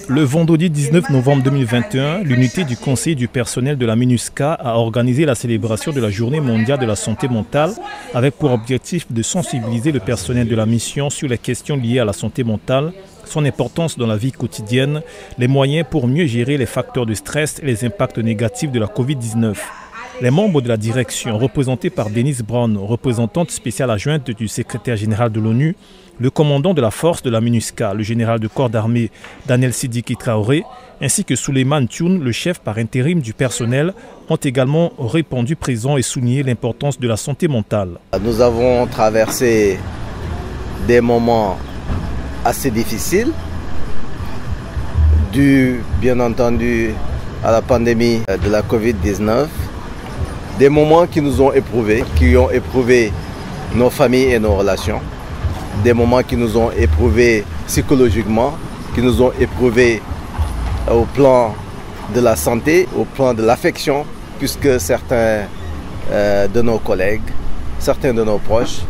Le vendredi 19 novembre 2021, l'unité du conseil du personnel de la MINUSCA a organisé la célébration de la Journée mondiale de la santé mentale avec pour objectif de sensibiliser le personnel de la mission sur les questions liées à la santé mentale, son importance dans la vie quotidienne, les moyens pour mieux gérer les facteurs de stress et les impacts négatifs de la Covid-19. Les membres de la direction, représentés par Denise Brown, représentante spéciale adjointe du secrétaire général de l'ONU, le commandant de la force de la MINUSCA, le général de corps d'armée Daniel Sidiki Traoré, ainsi que Souleymane Thioune, le chef par intérim du personnel, ont également répondu présent et souligné l'importance de la santé mentale. Nous avons traversé des moments assez difficiles, dus bien entendu à la pandémie de la Covid-19, des moments qui nous ont éprouvés, qui ont éprouvé nos familles et nos relations, des moments qui nous ont éprouvés psychologiquement, qui nous ont éprouvés au plan de la santé, au plan de l'affection, puisque certains de nos collègues, certains de nos proches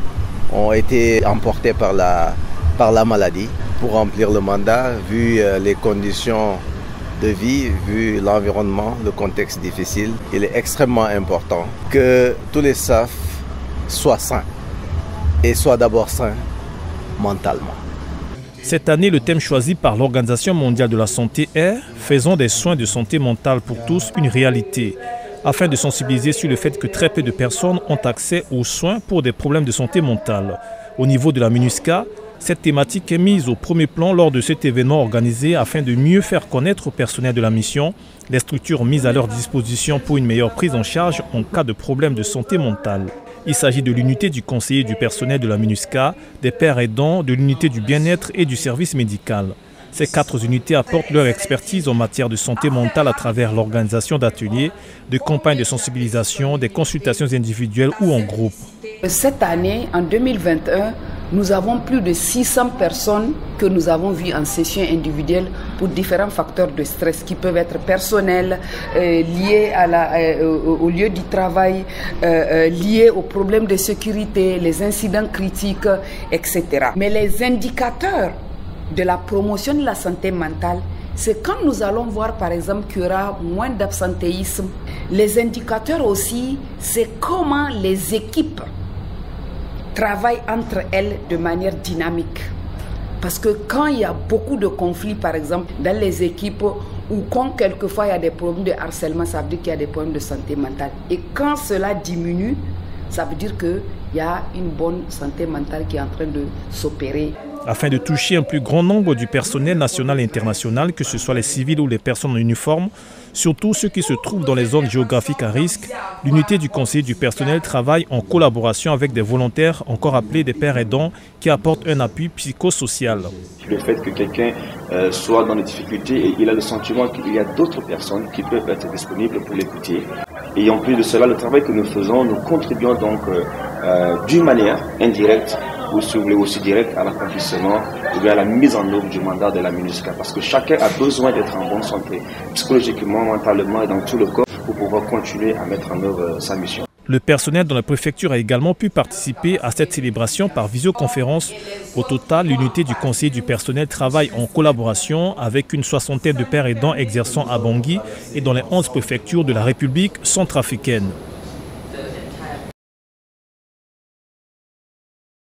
ont été emportés par la maladie pour remplir le mandat, vu les conditions de vie, vu l'environnement, le contexte difficile. Il est extrêmement important que tous les staffs soient sains et soient d'abord sains mentalement. Cette année, le thème choisi par l'Organisation mondiale de la santé est « Faisons des soins de santé mentale pour tous une réalité », afin de sensibiliser sur le fait que très peu de personnes ont accès aux soins pour des problèmes de santé mentale. Au niveau de la MINUSCA, cette thématique est mise au premier plan lors de cet événement organisé afin de mieux faire connaître au personnel de la mission les structures mises à leur disposition pour une meilleure prise en charge en cas de problème de santé mentale. Il s'agit de l'unité du conseiller du personnel de la MINUSCA, des pères aidants, de l'unité du bien-être et du service médical. Ces 4 unités apportent leur expertise en matière de santé mentale à travers l'organisation d'ateliers, de campagnes de sensibilisation, des consultations individuelles ou en groupe. Cette année, en 2021, nous avons plus de 600 personnes que nous avons vues en session individuelle pour différents facteurs de stress qui peuvent être personnels, liés au lieu du travail, liés aux problèmes de sécurité, les incidents critiques, etc. Mais les indicateurs de la promotion de la santé mentale, c'est quand nous allons voir par exemple qu'il y aura moins d'absentéisme. Les indicateurs aussi, c'est comment les équipes travaillent entre elles de manière dynamique. Parce que quand il y a beaucoup de conflits, par exemple, dans les équipes, ou quand quelquefois il y a des problèmes de harcèlement, ça veut dire qu'il y a des problèmes de santé mentale. Et quand cela diminue, ça veut dire qu'il y a une bonne santé mentale qui est en train de s'opérer. Afin de toucher un plus grand nombre du personnel national et international, que ce soit les civils ou les personnes en uniforme, surtout ceux qui se trouvent dans les zones géographiques à risque, l'unité du conseil du personnel travaille en collaboration avec des volontaires, encore appelés des pères aidants, qui apportent un appui psychosocial. Le fait que quelqu'un soit dans des difficultés et il a le sentiment qu'il y a d'autres personnes qui peuvent être disponibles pour l'écouter. Et en plus de cela, le travail que nous faisons, nous contribuons donc d'une manière indirecte ou si vous voulez aussi direct à l'accomplissement ou à la mise en œuvre du mandat de la MINUSCA, parce que chacun a besoin d'être en bonne santé, psychologiquement, mentalement et dans tout le corps pour pouvoir continuer à mettre en œuvre sa mission. Le personnel de la préfecture a également pu participer à cette célébration par visioconférence. Au total, l'unité du conseil du personnel travaille en collaboration avec une 60aine de pères aidants exerçant à Bangui et dans les 11 préfectures de la République centrafricaine.